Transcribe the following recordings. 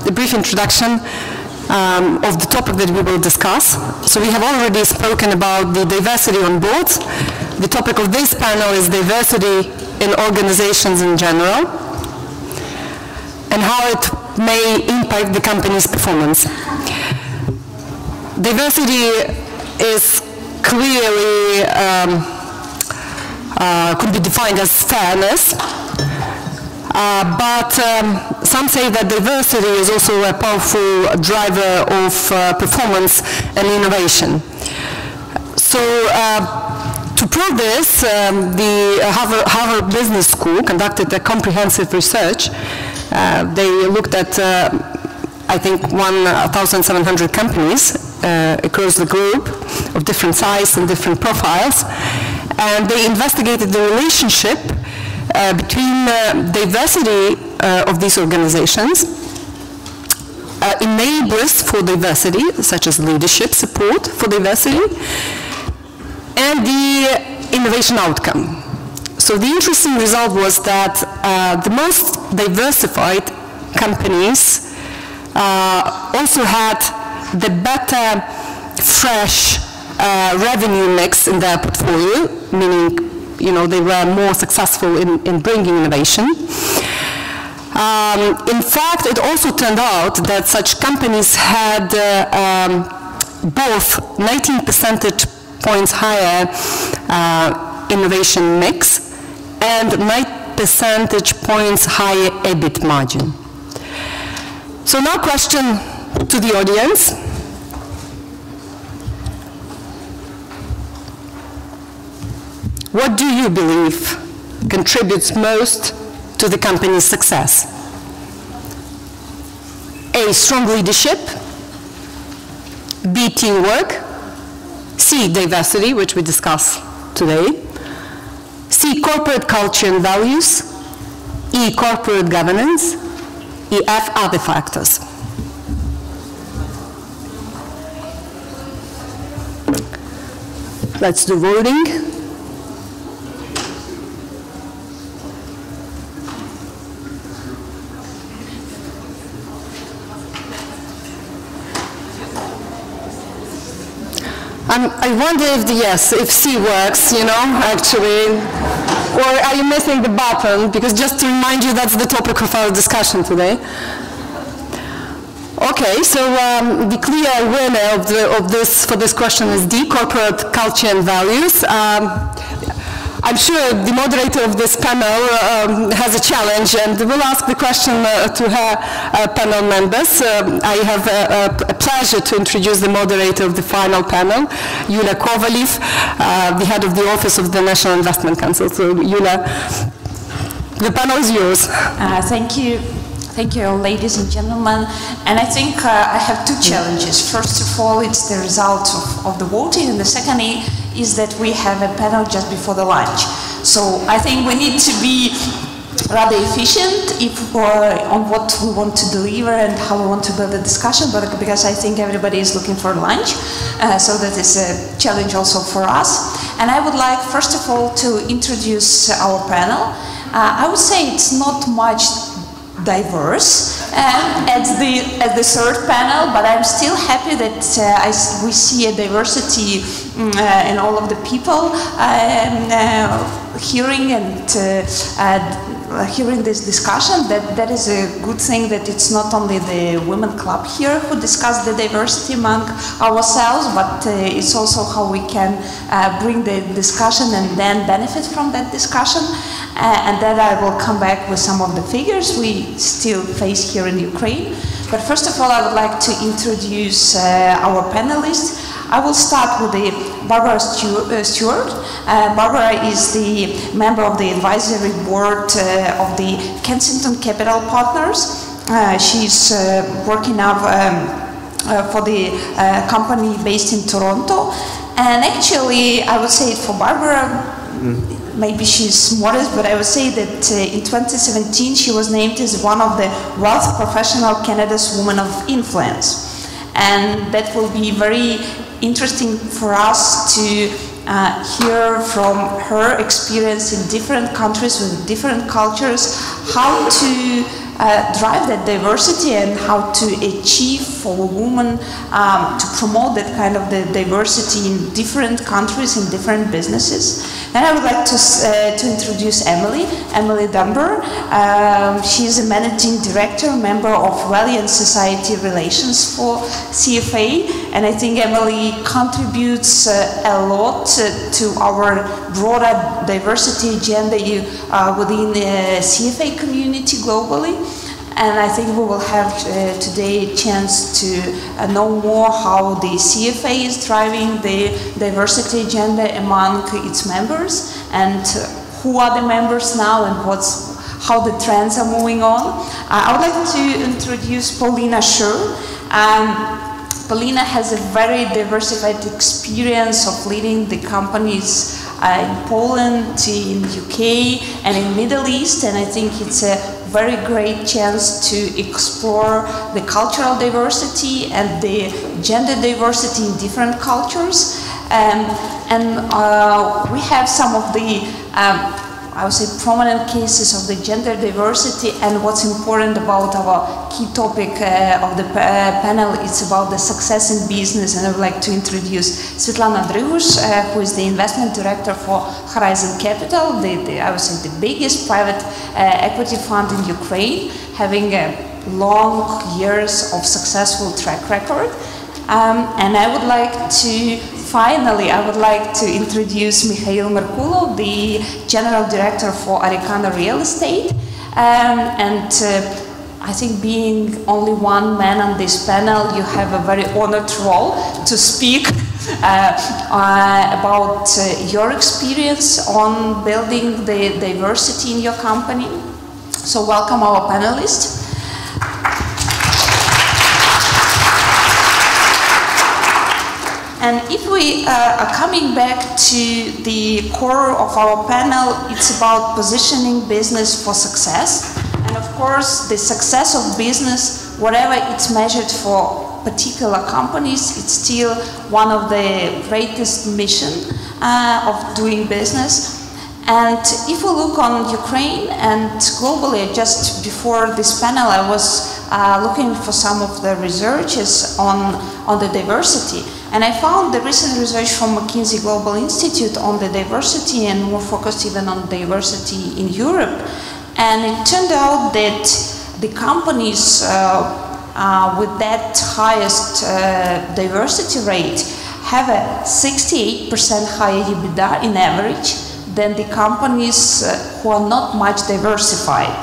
a brief introduction of the topic that we will discuss. So we have already spoken about the diversity on boards. The topic of this panel is diversity in organizations in general, and how it may impact the company's performance. Diversity is clearly, could be defined as fairness, but some say that diversity is also a powerful driver of performance and innovation. So to prove this, the Harvard Business School conducted a comprehensive research. They looked at, I think, 1,700 companies across the globe of different size and different profiles, and they investigated the relationship between diversity of these organizations, enablers for diversity, such as leadership support for diversity, and the innovation outcome. So the interesting result was that the most diversified companies also had the better fresh revenue mix in their portfolio, meaning they were more successful in bringing innovation. In fact, it also turned out that such companies had both 19 percentage points higher innovation mix and 9 percentage points higher EBIT margin. So now question to the audience. What do you believe contributes most to the company's success? A, strong leadership. B, teamwork. C, diversity, which we discussed today. C, corporate culture and values. E, corporate governance. E, F, other factors. Let's do voting. I wonder if C works, actually. Or are you missing the button? Because just to remind you, that's the topic of our discussion today. Okay, so the clear winner for this question is D, corporate culture and values. I'm sure the moderator of this panel has a challenge, and we'll ask the question to her panel members. I have a pleasure to introduce the moderator of the final panel, Yulia Kovaliv, the head of the Office of the National Investment Council. So, Yulia, the panel is yours. Thank you. Thank you, ladies and gentlemen. And I think I have two challenges. First of all, it's the result of the voting, and the second is that we have a panel just before the lunch. So I think we need to be rather efficient on what we want to deliver and how we want to build the discussion, but because I think everybody is looking for lunch, so that is a challenge also for us. And I would like, first of all, to introduce our panel. I would say it's not much diverse as the third panel, but I'm still happy that we see a diversity in all of the people hearing this discussion. That is a good thing, that it's not only the women club here who discuss the diversity among ourselves, but it's also how we can bring the discussion and then benefit from that discussion. And then I will come back with some of the figures we still face here in Ukraine. But first of all, I would like to introduce our panelists. I will start with Barbara Stewart. Barbara is the member of the advisory board of the Kensington Capital Partners. She's working now for the company based in Toronto. And actually, I would say for Barbara, maybe she's modest, but I would say that in 2017 she was named as one of the Wealth Professional Canada's Women of Influence. And that will be very interesting for us to hear from her experience in different countries with different cultures, how to drive that diversity and how to achieve for women to promote that kind of the diversity in different countries, in different businesses. Then I would like to introduce Emily Danbar. She is a managing director, member of Valiant Society Relations for CFA, and I think Emily contributes a lot to our broader diversity agenda within the CFA community globally. And I think we will have today a chance to know more how the CFA is driving the diversity agenda among its members, and who are the members now, and how the trends are moving on. I would like to introduce Paulina. Paulina has a very diversified experience of leading the companies in Poland, in UK, and in Middle East, and I think it's a very great chance to explore the cultural diversity and the gender diversity in different cultures. We have some of the I would say prominent cases of the gender diversity, and what's important about our key topic of the panel, it's about the success in business, and I would like to introduce Svitlana Dryhush, who is the investment director for Horizon Capital, I would say the biggest private equity fund in Ukraine, having long years of successful track record. And I would like to finally, I would like to introduce Mikhail Merkulov, the General Director for Arricano Real Estate. I think being only one man on this panel, you have a very honored role to speak about your experience on building the diversity in your company. So welcome our panelists. And if we are coming back to the core of our panel, it's about positioning business for success. And of course, the success of business, whatever it's measured for particular companies, it's still one of the greatest mission of doing business. And if we look on Ukraine and globally, just before this panel, I was looking for some of the researches on the diversity. And I found the recent research from McKinsey Global Institute on the diversity, and more focused even on diversity in Europe. And it turned out that the companies with that highest diversity rate have a 68% higher EBITDA in average than the companies who are not much diversified.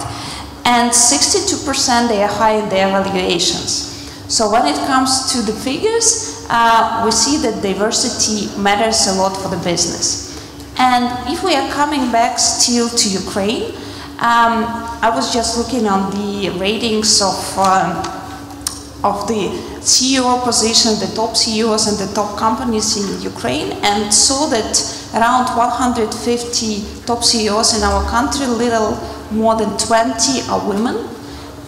And 62% they are high in their valuations. So when it comes to the figures, we see that diversity matters a lot for the business. And if we are coming back still to Ukraine, I was just looking on the ratings of the CEO position, the top CEOs and the top companies in Ukraine, and saw that around 150 top CEOs in our country, little more than 20 are women.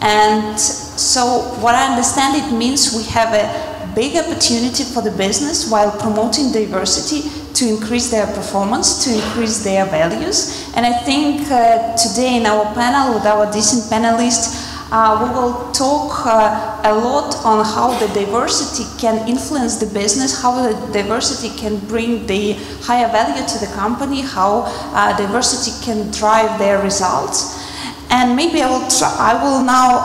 And so what I understand, it means we have a big opportunity for the business while promoting diversity to increase their performance, to increase their values. And I think today in our panel with our decent panelists, we will talk a lot on how the diversity can influence the business, how the diversity can bring the higher value to the company, how diversity can drive their results. And maybe I will now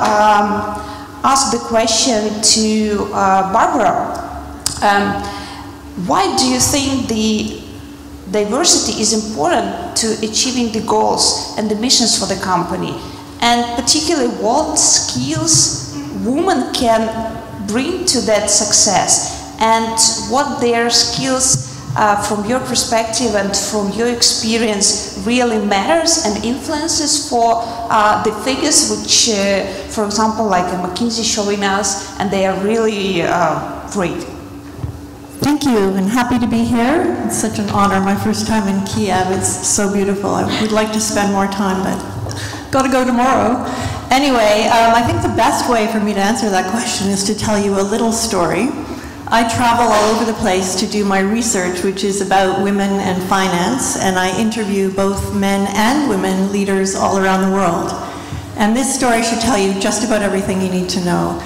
ask the question to Barbara. Why do you think the diversity is important to achieving the goals and the missions for the company? And particularly what skills women can bring to that success, and what their skills from your perspective and from your experience really matters and influences for the figures which, for example, like McKinsey showing us, and they are really great. Thank you, and happy to be here. It's such an honor. My first time in Kiev. It's so beautiful. I would like to spend more time, but got to go tomorrow. Anyway, I think the best way for me to answer that question is to tell you a little story. I travel all over the place to do my research, which is about women and finance, and I interview both men and women leaders all around the world. And this story should tell you just about everything you need to know.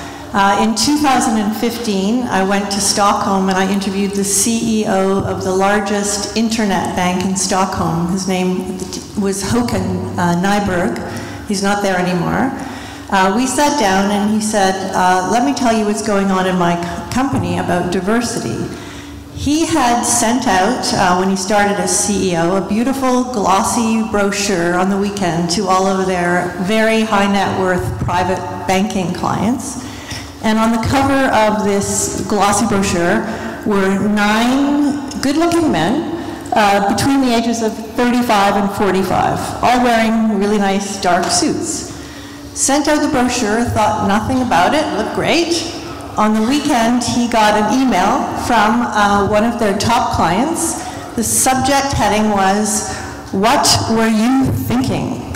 In 2015, I went to Stockholm and I interviewed the CEO of the largest internet bank in Stockholm. His name was Håkan Nyberg. He's not there anymore. We sat down and he said, let me tell you what's going on in my company about diversity. He had sent out, when he started as CEO, a beautiful glossy brochure on the weekend to all of their very high net worth private banking clients. And on the cover of this glossy brochure were 9 good-looking men between the ages of 35 and 45, all wearing really nice dark suits. Sent out the brochure, thought nothing about it, looked great. On the weekend, he got an email from one of their top clients. The subject heading was, "What were you thinking?"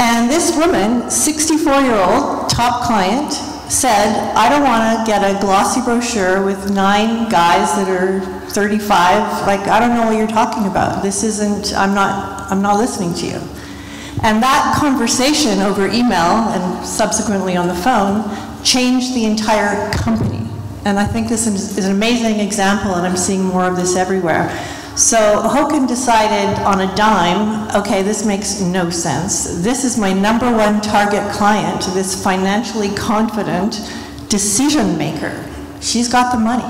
And this woman, 64-year-old top client, said, I don't want to get a glossy brochure with 9 guys that are 35. Like, I don't know what you're talking about. This isn't, I'm not listening to you. And that conversation over email and subsequently on the phone changed the entire company. And I think this is an amazing example, and I'm seeing more of this everywhere. So Håkan decided on a dime, okay, this makes no sense. This is my #1 target client, this financially confident decision maker. She's got the money.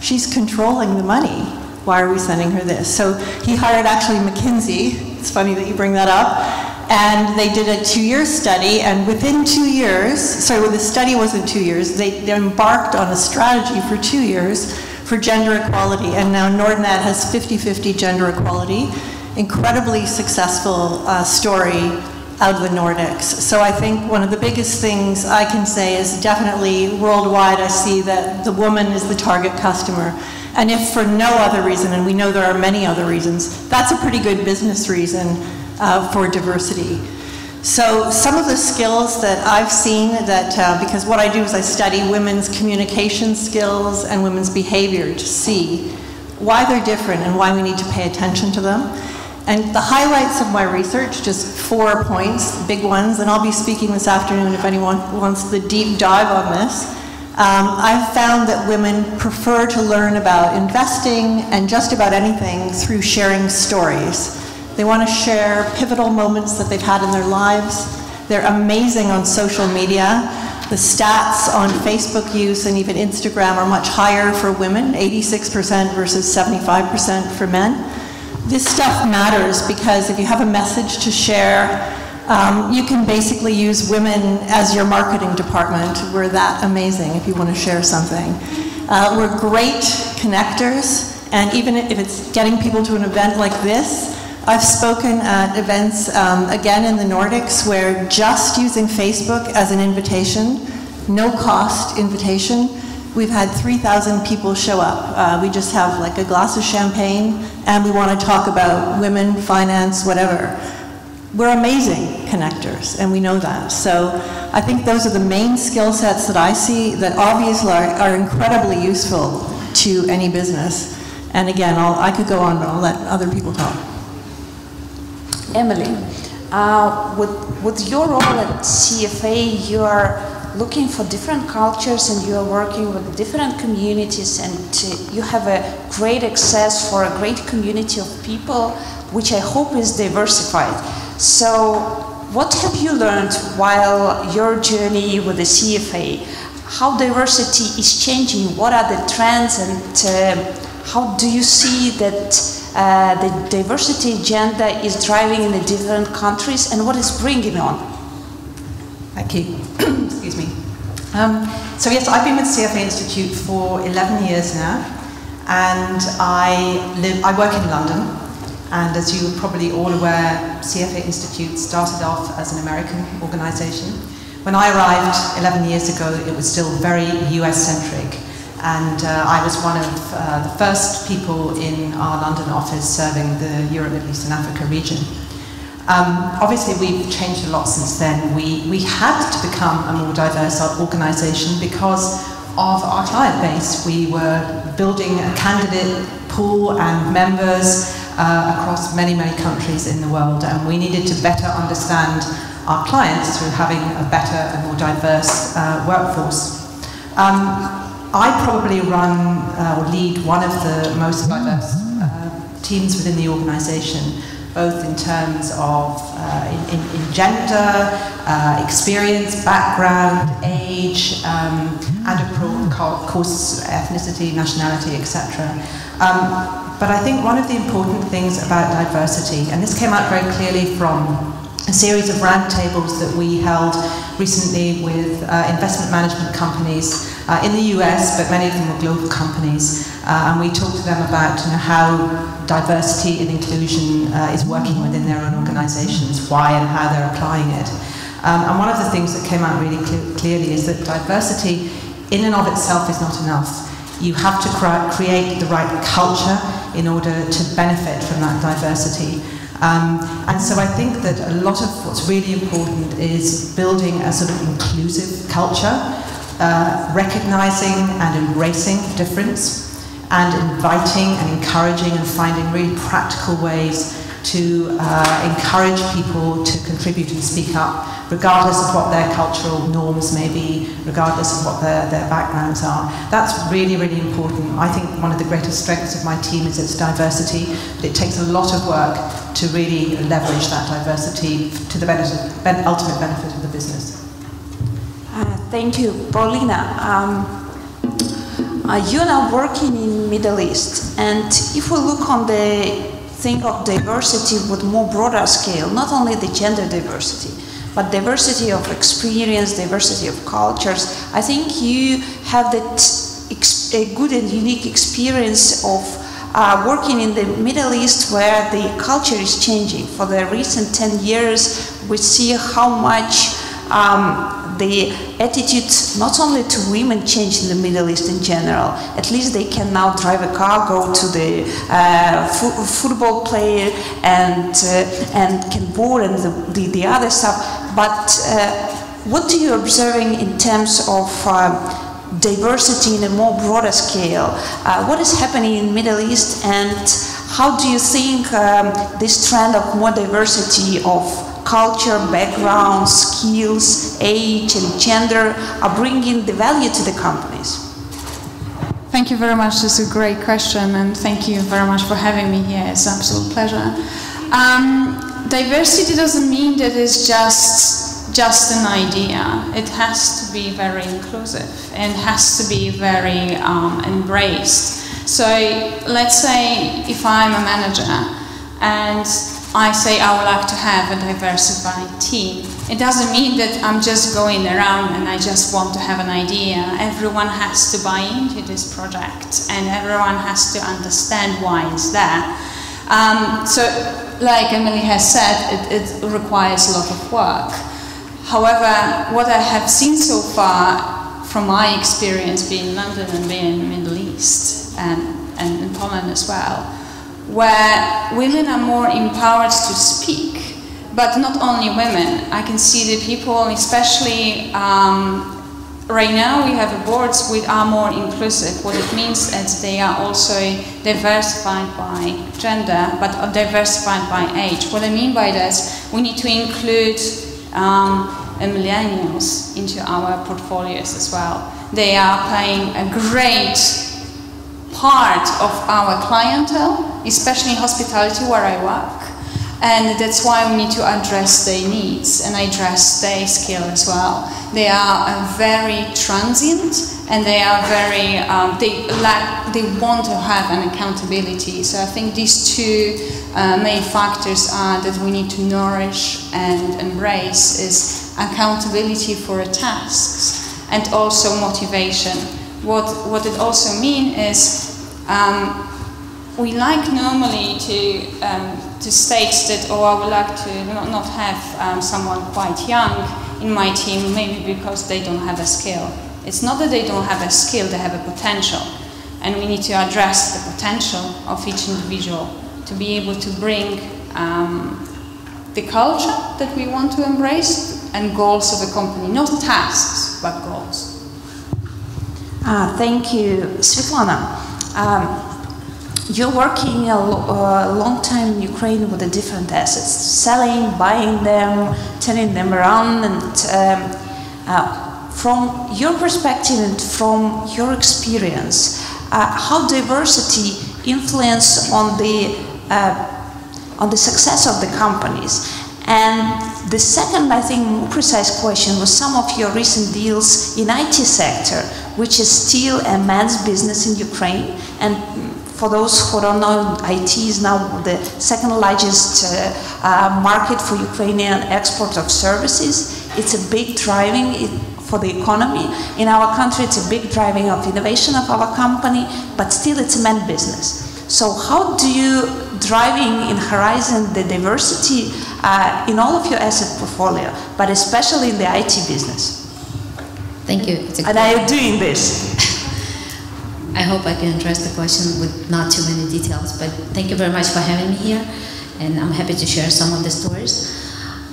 She's controlling the money. Why are we sending her this? So he hired actually McKinsey. It's funny that you bring that up. And they did a 2-year study, and within 2 years, sorry, well, the study wasn't 2 years, they embarked on a strategy for 2 years for gender equality, and now Nordnet has 50-50 gender equality. Incredibly successful story out of the Nordics. So I think one of the biggest things I can say is definitely worldwide I see that the woman is the target customer. And if for no other reason, and we know there are many other reasons, that's a pretty good business reason for diversity. So some of the skills that I've seen that, because what I do is I study women's communication skills and women's behavior to see why they're different and why we need to pay attention to them. And the highlights of my research, just 4 points, big ones, and I'll be speaking this afternoon if anyone wants the deep dive on this. I've found that women prefer to learn about investing and just about anything through sharing stories. They want to share pivotal moments that they've had in their lives. They're amazing on social media. The stats on Facebook use and even Instagram are much higher for women, 86% versus 75% for men. This stuff matters because if you have a message to share, you can basically use women as your marketing department. We're that amazing if you want to share something. We're great connectors, and even if it's getting people to an event like this, I've spoken at events, again in the Nordics, where just using Facebook as an invitation, no cost invitation, we've had 3,000 people show up. We just have like a glass of champagne, and we want to talk about women, finance, whatever. We're amazing connectors, and we know that. So I think those are the main skill sets that I see that obviously are incredibly useful to any business. And again, I could go on, but I'll let other people talk. Emily, with your role at CFA, you are looking for different cultures and you are working with different communities, and you have a great access for a great community of people, which I hope is diversified. So what have you learned while your journey with the CFA? How diversity is changing? What are the trends, and how do you see that the diversity agenda is driving in the different countries, and what is bringing on? Thank you. Excuse me. So yes, I've been with CFA Institute for 11 years now, and I work in London, and as you're probably all aware, CFA Institute started off as an American organization. When I arrived 11 years ago, it was still very US-centric. And I was one of the first people in our London office serving the Europe, Middle East and Africa region. Obviously we've changed a lot since then. We had to become a more diverse organisation because of our client base. We were building a candidate pool and members across many, many countries in the world, and we needed to better understand our clients through having a better and more diverse workforce. I probably run or lead one of the most diverse teams within the organisation, both in terms of in gender, experience, background, age, and of course ethnicity, nationality, etc. But I think one of the important things about diversity, and this came out very clearly from a series of roundtables that we held recently with investment management companies in the US, but many of them were global companies, and we talked to them about how diversity and inclusion is working within their own organizations, why and how they're applying it. And one of the things that came out really clearly is that diversity in and of itself is not enough. You have to create the right culture in order to benefit from that diversity. And so I think that a lot of what's really important is building a sort of inclusive culture, recognizing and embracing difference, and inviting and encouraging and finding really practical ways to encourage people to contribute and speak up, regardless of what their cultural norms may be, regardless of what their backgrounds are. That's really, really important. I think one of the greatest strengths of my team is its diversity, but it takes a lot of work to really leverage that diversity to the ultimate benefit of the business. Thank you, Paulina. You're now working in Middle East, and if we look on the thing of diversity with more broader scale, not only the gender diversity, but diversity of experience, diversity of cultures, I think you have that a good and unique experience of working in the Middle East, where the culture is changing. For the recent 10 years, we see how much the attitude not only to women changed in the Middle East in general. At least they can now drive a car, go to the football player, and can board and the other stuff. But what are you observing in terms of diversity in a more broader scale? What is happening in the Middle East, and how do you think this trend of more diversity of culture, background, skills, age, and gender are bringing the value to the companies? Thank you very much. This is a great question, and thank you very much for having me here. It's an absolute pleasure. Diversity doesn't mean that it's just an idea. It has to be very inclusive and has to be very embraced. So let's say if I'm a manager and I say I would like to have a diversified team. It doesn't mean that I'm just going around and I just want to have an idea. Everyone has to buy into this project, and everyone has to understand why it's there. So, like Emily has said, it requires a lot of work. However, what I have seen so far from my experience being in London and being in the Middle East and in Poland as well, where women are more empowered to speak, but not only women. I can see the people, especially right now we have boards which are more inclusive. What it means is they are also diversified by gender, but diversified by age. What I mean by this, we need to include millennials into our portfolios as well. They are playing a great part of our clientele, especially in hospitality where I work, and that's why we need to address their needs and address their skill as well. They are very transient, and they are very they want to have an accountability. So I think these two main factors are that we need to nourish and embrace is accountability for tasks and also motivation. What it also means is we like normally to state that, oh, I would like to not have someone quite young in my team, maybe because they don't have a skill. It's not that they don't have a skill, they have a potential. And we need to address the potential of each individual to be able to bring the culture that we want to embrace and goals of the company, not tasks, but goals. Thank you, Svitlana. you're working a long time in Ukraine with the different assets, selling, buying them, turning them around, and from your perspective and from your experience, how diversity influence on the success of the companies? And the second, I think, more precise question was some of your recent deals in IT sector, which is still a man's business in Ukraine. And for those who don't know, IT is now the second largest market for Ukrainian export of services. It's a big driving for the economy. In our country, it's a big driving of innovation of our company, but still it's a man business. So how do you driving in Horizon the diversity in all of your asset portfolio, but especially in the IT business? Thank you. And I am doing this. I hope I can address the question with not too many details, but thank you very much for having me here, and I'm happy to share some of the stories.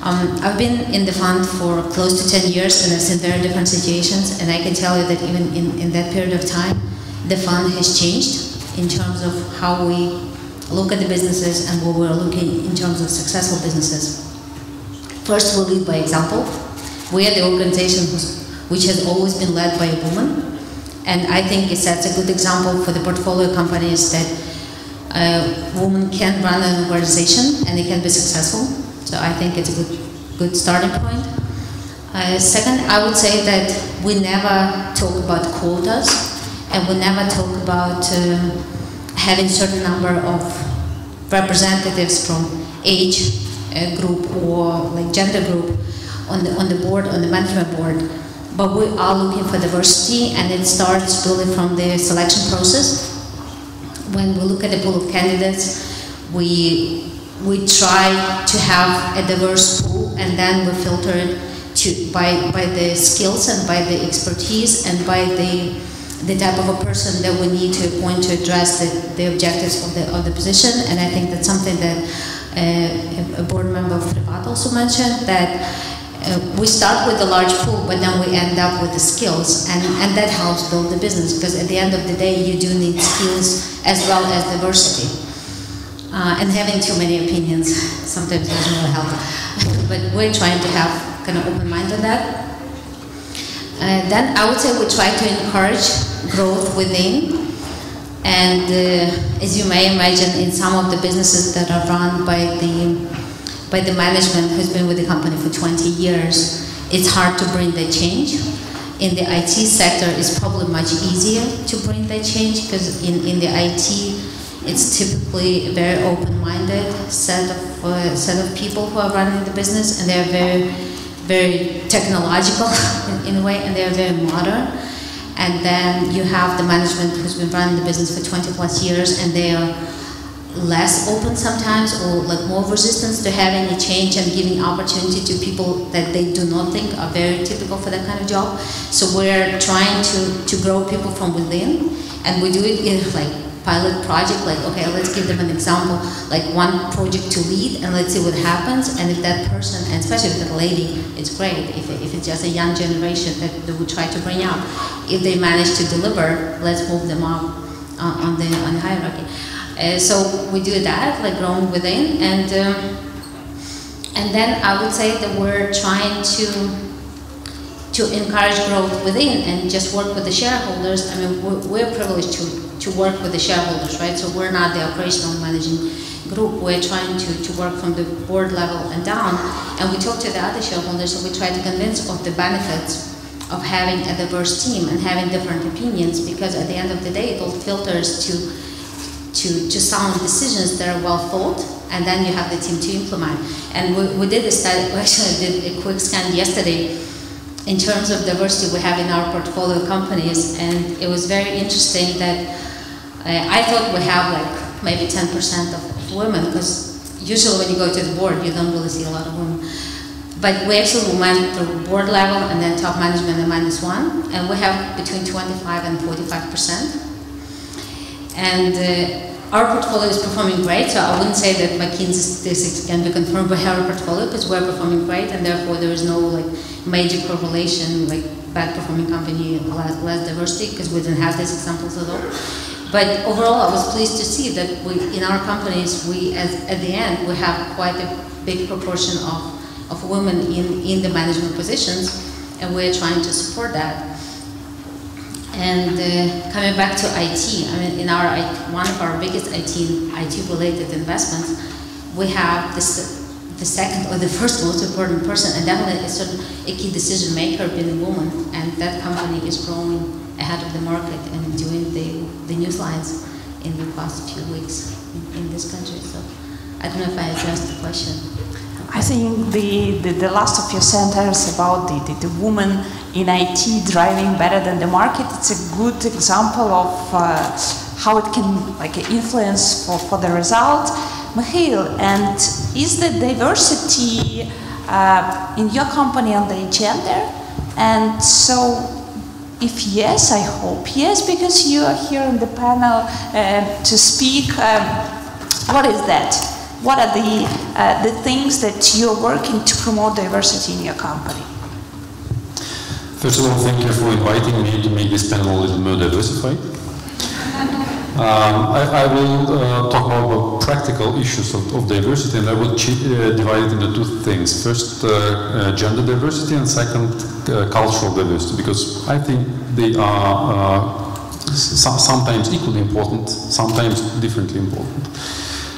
I've been in the fund for close to 10 years, and I've seen very different situations, and I can tell you that even in that period of time, the fund has changed in terms of how we look at the businesses and what we're looking in terms of successful businesses. First, we'll lead by example. We are the organization which has always been led by a woman, and I think it sets a good example for the portfolio companies that a woman can run an organization and it can be successful. So I think it's a good starting point. Second, I would say that we never talk about quotas, and we never talk about having certain number of representatives from age group or like gender group on the board, on the management board. But we are looking for diversity, and it starts really from the selection process. When we look at the pool of candidates, we try to have a diverse pool, and then we filter it by the skills and by the expertise and by the type of a person that we need to appoint to address the objectives of the position. And I think that's something that a board member of Privat also mentioned, that we start with a large pool, but then we end up with the skills, and that helps build the business, because at the end of the day you do need skills as well as diversity. And having too many opinions sometimes doesn't really help. But we're trying to have kind of open mind on that. Then I would say we try to encourage growth within. And as you may imagine, in some of the businesses that are run by the management who's been with the company for 20 years, it's hard to bring that change. In the IT sector, it's probably much easier to bring that change, because in the IT, it's typically a very open-minded set of people who are running the business, and they're very, very technological in a way, and they're very modern. And then you have the management who's been running the business for 20 plus years, and they are less open sometimes, or like more resistant to having a change and giving opportunity to people that they do not think are very typical for that kind of job. So we're trying to grow people from within, and we do it in like pilot project, like, okay, let's give them an example, like one project to lead, and let's see what happens. And if that person, and especially if it's a lady, it's great. If it's just a young generation that we try to bring up, if they manage to deliver, let's move them up on the hierarchy. So we do that, like growing within, and then I would say that we're trying to encourage growth within and just work with the shareholders. I mean, we're privileged to work with the shareholders, right? So we're not the operational managing group. We're trying to work from the board level and down, and we talk to the other shareholders, and we try to convince of the benefits of having a diverse team and having different opinions, because at the end of the day, it all filters to sound decisions that are well thought, and then you have the team to implement. And we did a study, we actually did a quick scan yesterday in terms of diversity we have in our portfolio companies, and it was very interesting that I thought we have like maybe 10% of women, because usually when you go to the board, you don't really see a lot of women. But we actually went through board level and then top management and -1, and we have between 25 and 45%. And our portfolio is performing great, so I wouldn't say that McKinsey statistics can be confirmed by our portfolio, because we're performing great, and therefore there is no like major correlation, like bad performing company, less diversity, because we didn't have these examples at all. But overall, I was pleased to see that in our companies, at the end, we have quite a big proportion of women in the management positions, and we're trying to support that. And coming back to IT, I mean, one of our biggest IT-related investments, we have the second or the first most important person, and definitely a key decision maker being a woman, and that company is growing ahead of the market and doing the news lines in the past few weeks in this country. So I don't know if I addressed the question. I think the last of your sentence about the woman in IT driving better than the market, it's a good example of how it can influence for the result. Mikhail, and is the diversity in your company on the agenda? And so, if yes, I hope yes, because you are here on the panel to speak. What is that? What are the things that you're working to promote diversity in your company? First of all, thank you for inviting me to make this panel a little more diversified. I will talk more about practical issues of diversity, and I will divide it into two things. First, gender diversity, and second, cultural diversity, because I think they are sometimes equally important, sometimes differently important.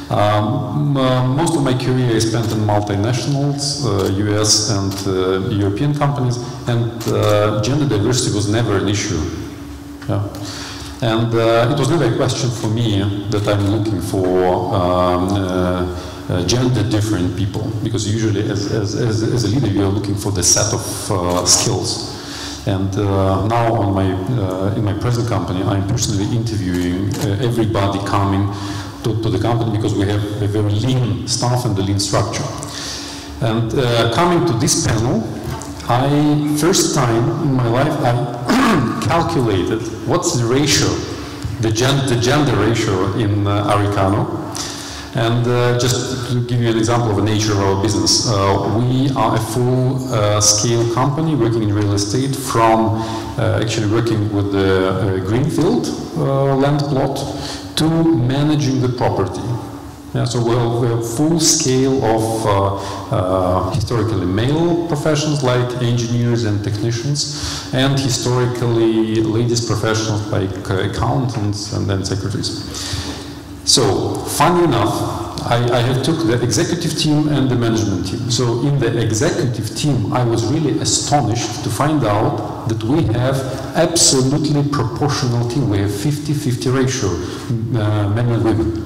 Most of my career I spent in multinationals, US and European companies, and gender diversity was never an issue. Yeah. And it was never a question for me that I'm looking for gender different people, because usually as a leader you are looking for the set of skills. And now in my present company I'm personally interviewing everybody coming to the company, because we have a very lean staff and a lean structure. And coming to this panel, first time in my life I calculated what's the ratio, the gender ratio in Arricano. And just to give you an example of the nature of our business, we are a full-scale company working in real estate, from actually working with the greenfield land plot to managing the property. Yeah, so we're full scale of historically male professions like engineers and technicians, and historically ladies professionals like accountants and then secretaries. So, funny enough, I have took the executive team and the management team. So in the executive team, I was really astonished to find out that we have absolutely proportional team. We have 50-50 ratio, men and women.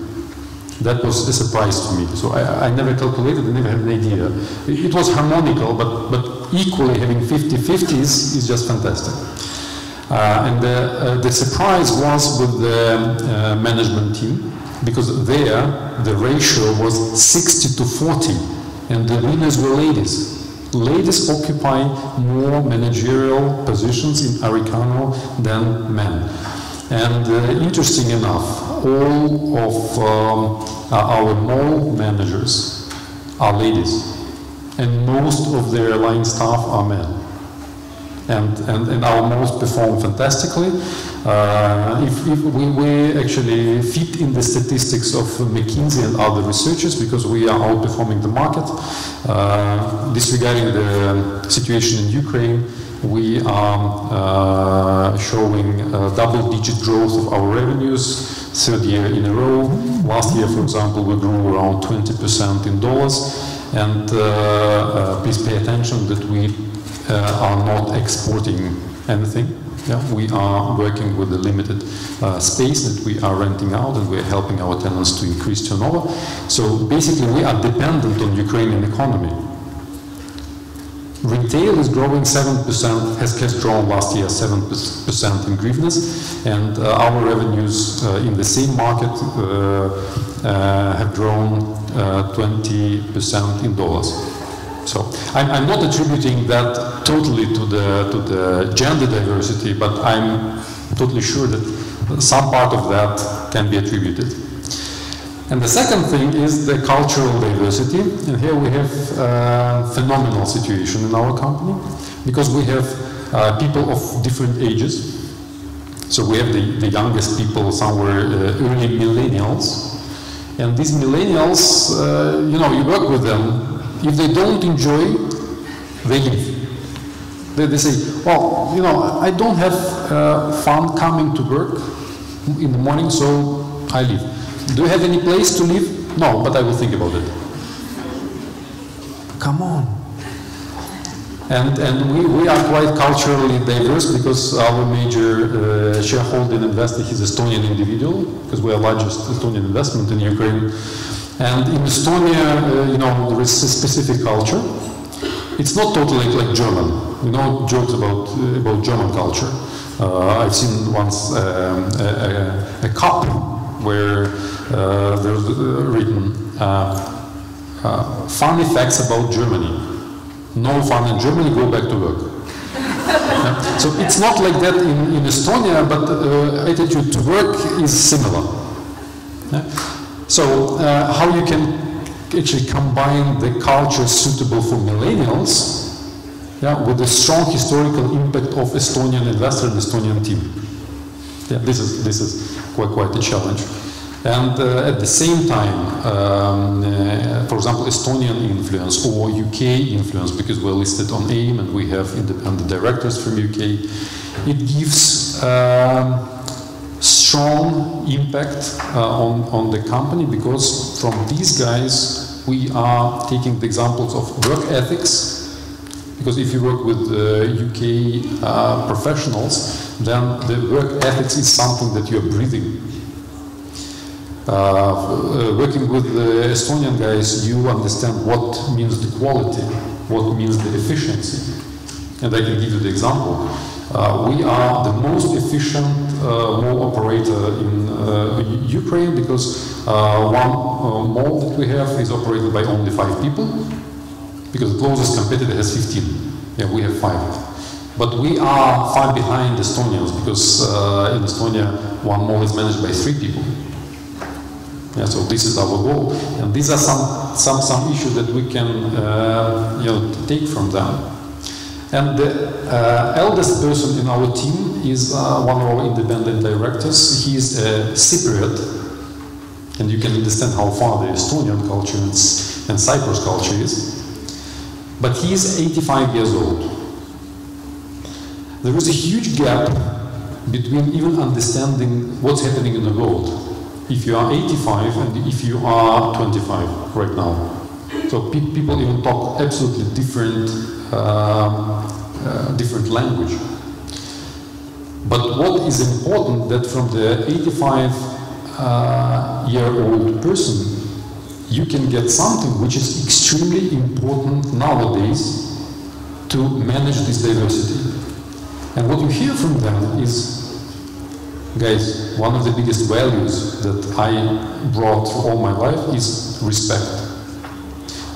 That was a surprise to me. So I never calculated, I never had an idea. It was harmonical, but equally having 50-50 is just fantastic. And the surprise was with the management team, because there the ratio was 60-40, and the winners were ladies. Ladies occupy more managerial positions in Arricano than men. And interesting enough, all of our mall managers are ladies, and most of their line staff are men. And our malls perform fantastically. If we actually fit in the statistics of McKinsey and other researchers, because we are outperforming the market. Disregarding the situation in Ukraine, we are showing double-digit growth of our revenues, third year in a row. Last year, for example, we grew around 20% in dollars. And please pay attention that we are not exporting anything. Yeah, we are working with the limited space that we are renting out, and we are helping our tenants to increase turnover. So basically, we are dependent on Ukrainian economy. Retail is growing 7%, has grown last year 7% in hryvnias, and our revenues in the same market have grown 20% in dollars. So I'm not attributing that totally to the gender diversity, but I'm totally sure that some part of that can be attributed. And the second thing is the cultural diversity, and here we have a phenomenal situation in our company, because we have people of different ages, So we have the youngest people, somewhere early millennials. And these millennials, you know, you work with them. If they don't enjoy, they leave. They say, well, you know, I don't have fun coming to work in the morning, so I leave. Do you have any place to live? No, but I will think about it. Come on. And we are quite culturally diverse because our major shareholder and investor is Estonian individual, because we are largest Estonian investment in Ukraine. And in Estonia, you know, there is a specific culture. It's not totally like German. You know, jokes about German culture. I've seen once a cup where there's written funny facts about Germany. No fun in Germany, go back to work. Yeah. So it's not like that in Estonia, but attitude to work is similar. Yeah. So how you can actually combine the culture suitable for millennials, yeah, with the strong historical impact of Estonian investor and Estonian team. Yeah, this is quite a challenge. And at the same time, for example, Estonian influence or UK influence, because we're listed on AIM and we have independent directors from UK, it gives strong impact on the company, because from these guys we are taking the examples of work ethics. Because if you work with UK professionals, then the work ethics is something that you're breathing. Working with the Estonian guys, you understand what means the quality, what means the efficiency. And I can give you the example. We are the most efficient mall operator in Ukraine, because one mall that we have is operated by only 5 people, because the closest competitor has 15. Yeah, we have 5. But we are far behind Estonians, because in Estonia, one mall is managed by 3 people. Yeah, so this is our goal, and these are some issues that we can you know, take from them. And the eldest person in our team is one of our independent directors. He is a Cypriot, and you can understand how far the Estonian culture and Cyprus culture is. But he is 85 years old. There is a huge gap between even understanding what's happening in the world. If you are 85 and if you are 25 right now. So people even talk absolutely different language. But what is important that from the 85-year-old person, you can get something which is extremely important nowadays to manage this diversity. And what you hear from them is, guys, one of the biggest values that I brought through all my life is respect.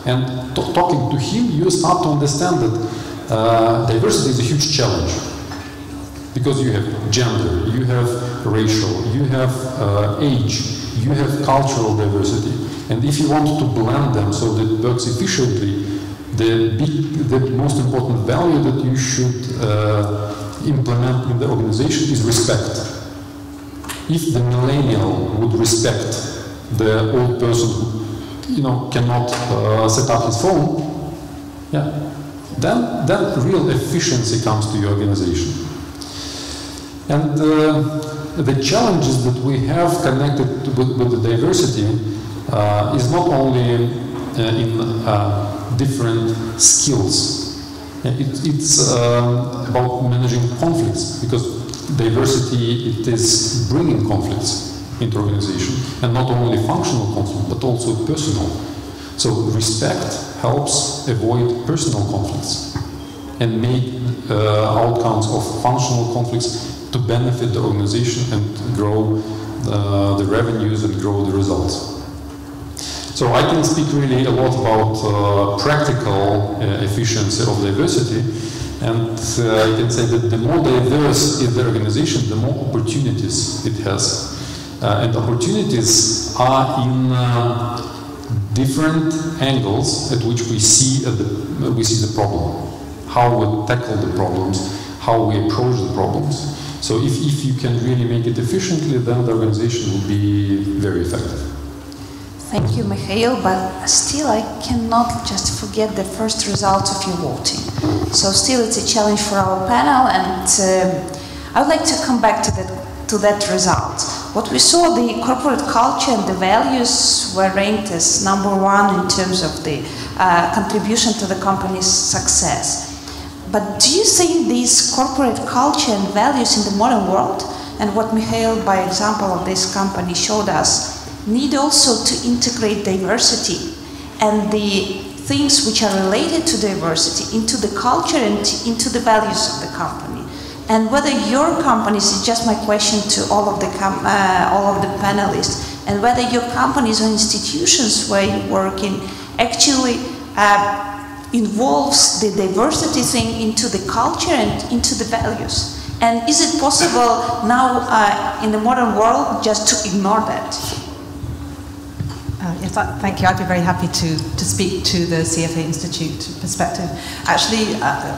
And talking to him, you start to understand that diversity is a huge challenge. Because you have gender, you have racial, you have age, you have cultural diversity. And if you want to blend them so that it works efficiently, the most important value that you should implement in the organization is respect. If the millennial would respect the old person who, you know, cannot set up his phone, yeah, then real efficiency comes to your organization. And the challenges that we have connected with the diversity is not only in different skills. It's about managing conflicts, because diversity, it is bringing conflicts into organization, and not only functional conflict, but also personal. So respect helps avoid personal conflicts and make outcomes of functional conflicts to benefit the organization and grow the revenues and grow the results. So I can speak really a lot about practical efficiency of diversity, and I can say that the more diverse is the organization, the more opportunities it has. And opportunities are in different angles at which we see the problem, how we tackle the problems, how we approach the problems. So if you can really make it efficiently, then the organization will be very effective. Thank you, Mikhail, but still I cannot just forget the first results of your voting. So still it's a challenge for our panel, and I would like to come back to that result. What we saw, the corporate culture and the values were ranked as #1 in terms of the contribution to the company's success. But do you think these corporate culture and values in the modern world, and what Mikhail, by example of this company, showed us, need also to integrate diversity and the things which are related to diversity into the culture and into the values of the company? And whether your companies, is just my question to all of the panelists, and whether your companies or institutions where you work in actually involves the diversity thing into the culture and into the values. And is it possible now in the modern world just to ignore that? Yes, thank you. I'd be very happy to speak to the CFA Institute perspective. Actually,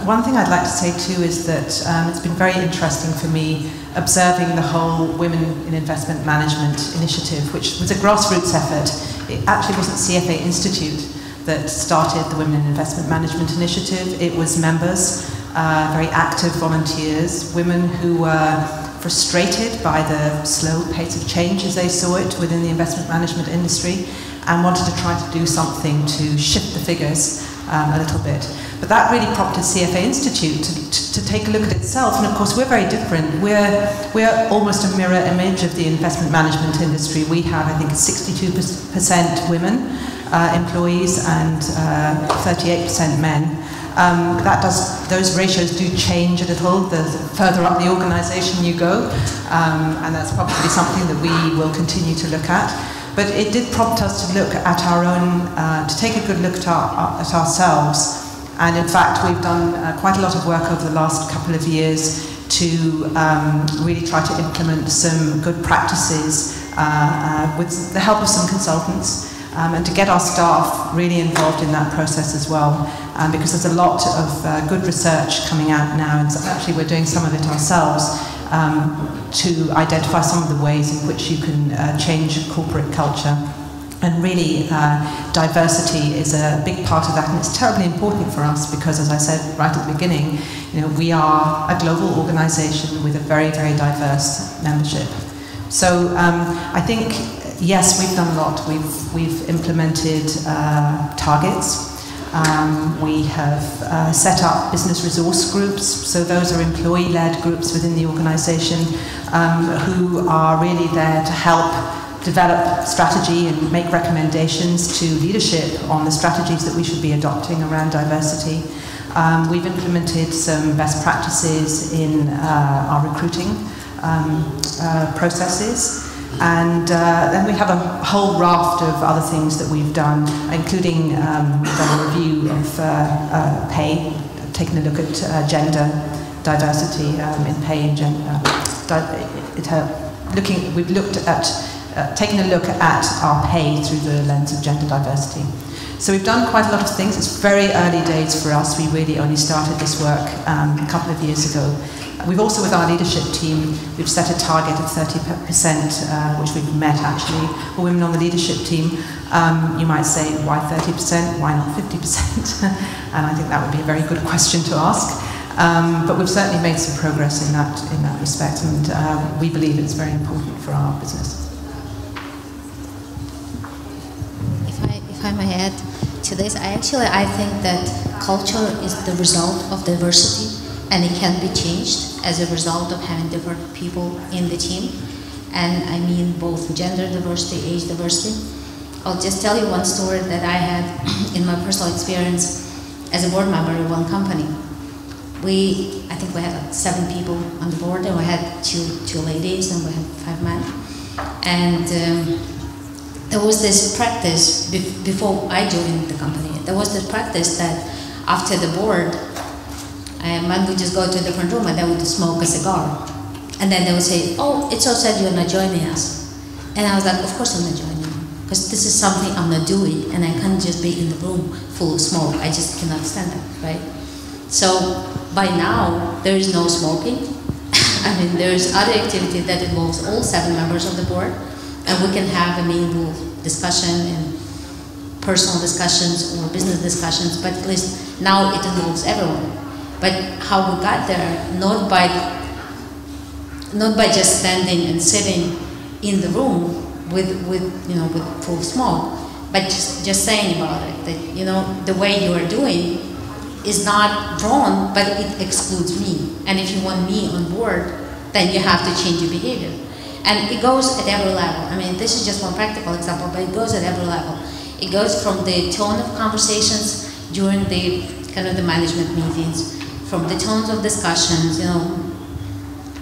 one thing I'd like to say too is that it's been very interesting for me observing the whole Women in Investment Management initiative, which was a grassroots effort. It actually wasn't CFA Institute that started the Women in Investment Management initiative. It was members, very active volunteers, women who were frustrated by the slow pace of change as they saw it within the investment management industry, and wanted to try to do something to shift the figures a little bit. But that really prompted CFA Institute to take a look at itself, and of course we're very different. We're almost a mirror image of the investment management industry. We have, I think, 62% women employees and 38% men. Those ratios do change a little the further up the organisation you go, and that's probably something that we will continue to look at. But it did prompt us to look at our own, to take a good look at ourselves. And in fact, we've done quite a lot of work over the last couple of years to really try to implement some good practices with the help of some consultants. And to get our staff really involved in that process as well, because there's a lot of good research coming out now, and so actually we're doing some of it ourselves to identify some of the ways in which you can change corporate culture. And really, diversity is a big part of that, and it's terribly important for us because, as I said right at the beginning, we are a global organisation with a very, very diverse membership. So I think, yes, we've done a lot. We've implemented targets. We have set up business resource groups. So those are employee-led groups within the organisation who are really there to help develop strategy and make recommendations to leadership on the strategies that we should be adopting around diversity. We've implemented some best practices in our recruiting processes. And then we have a whole raft of other things that we've done, including the review of pay, taking a look at gender diversity in pay and gender. We've looked at taking a look at our pay through the lens of gender diversity. So we've done quite a lot of things. It's very early days for us. We really only started this work a couple of years ago. We've also, with our leadership team, we've set a target of 30%, which we've met actually, for women on the leadership team. You might say, why 30%? Why not 50%? And I think that would be a very good question to ask. But we've certainly made some progress in that respect, and we believe it's very important for our business. If I may add to this, I think that culture is the result of diversity, and it can be changed as a result of having different people in the team. And I mean both gender diversity, age diversity. I'll just tell you one story that I had in my personal experience as a board member in one company. I think we had like 7 people on the board, and we had two ladies and we had 5 men. And there was this practice, before I joined the company, there was this practice that after the board, men would just go to a different room and they would smoke a cigar. And then they would say, oh, it's so sad you're not joining us. And I was like, of course I'm not joining you, because this is something I'm not doing, and I can't just be in the room full of smoke. I just cannot stand it, right? So by now, there is no smoking. I mean, there's other activity that involves all 7 members of the board, and we can have a meaningful discussion and personal discussions or business discussions, but at least now it involves everyone. But how we got there, not by just standing and sitting in the room with full smoke, but just saying about it, that, you know, the way you are doing is not wrong, but it excludes me. And if you want me on board, then you have to change your behavior. And it goes at every level. I mean, this is just one practical example, but it goes at every level. It goes from the tone of conversations during the kind of the management meetings, from the tones of discussions, you know.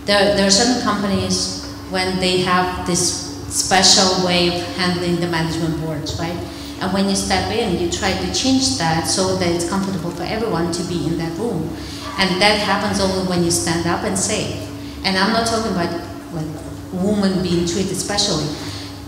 There are certain companies when they have this special way of handling the management boards, right? And when you step in, you try to change that so that it's comfortable for everyone to be in that room. And that happens only when you stand up and say it. And I'm not talking about like women being treated specially.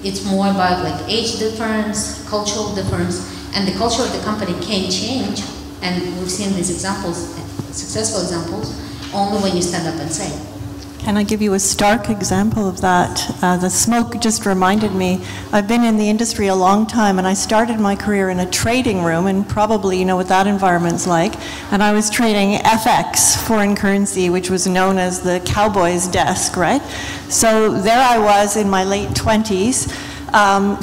It's more about like age difference, cultural difference, and the culture of the company can change. And we've seen these examples, successful examples, only when you stand up and say it. Can I give you a stark example of that? The smoke just reminded me, I've been in the industry a long time, and I started my career in a trading room, and probably you know what that environment's like. And I was trading FX, foreign currency, which was known as the cowboy's desk, right? So there I was in my late 20s,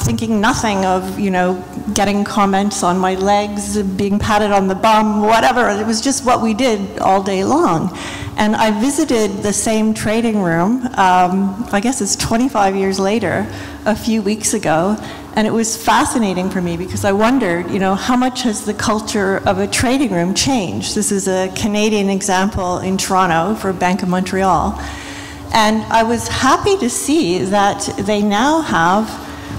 thinking nothing of, you know, getting comments on my legs, being patted on the bum, whatever. It was just what we did all day long. And I visited the same trading room, I guess it's 25 years later, a few weeks ago, and it was fascinating for me because I wondered, you know, how much has the culture of a trading room changed? This is a Canadian example in Toronto for Bank of Montreal. And I was happy to see that they now have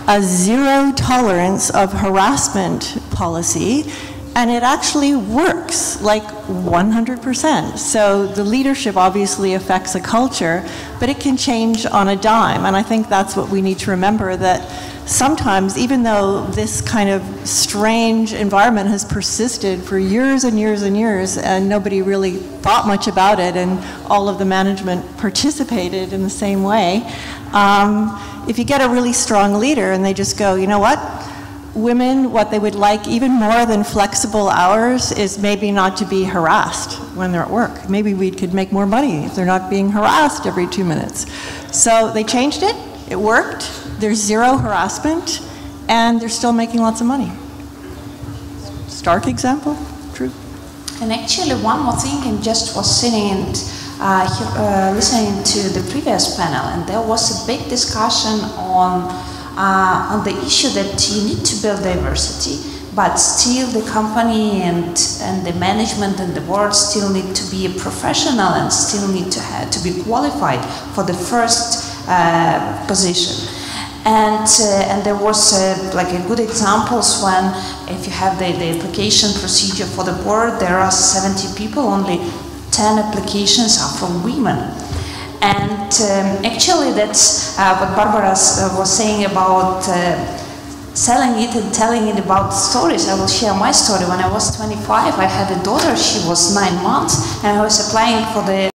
a zero tolerance of harassment policy, and it actually works, like 100%. So the leadership obviously affects the culture, but it can change on a dime. And I think that's what we need to remember, that sometimes, even though this kind of strange environment has persisted for years and years and years, and nobody really thought much about it, and all of the management participated in the same way, if you get a really strong leader and they just go, you know what? Women, what they would like even more than flexible hours is maybe not to be harassed when they're at work. Maybe we could make more money if they're not being harassed every 2 minutes. So they changed it, it worked, there's zero harassment, and they're still making lots of money. Stark example, true. And actually one more thing, I just was sitting and listening to the previous panel, and there was a big discussion on the issue that you need to build diversity, but still the company and the management and the board still need to be a professional and still need to be qualified for the first position. And there was like a good examples when if you have the application procedure for the board, there are 70 people, only 10 applications are from women. And actually that's what Barbara was saying about selling it and telling it about stories. I will share my story. When I was 25, I had a daughter, she was 9 months, and I was applying for the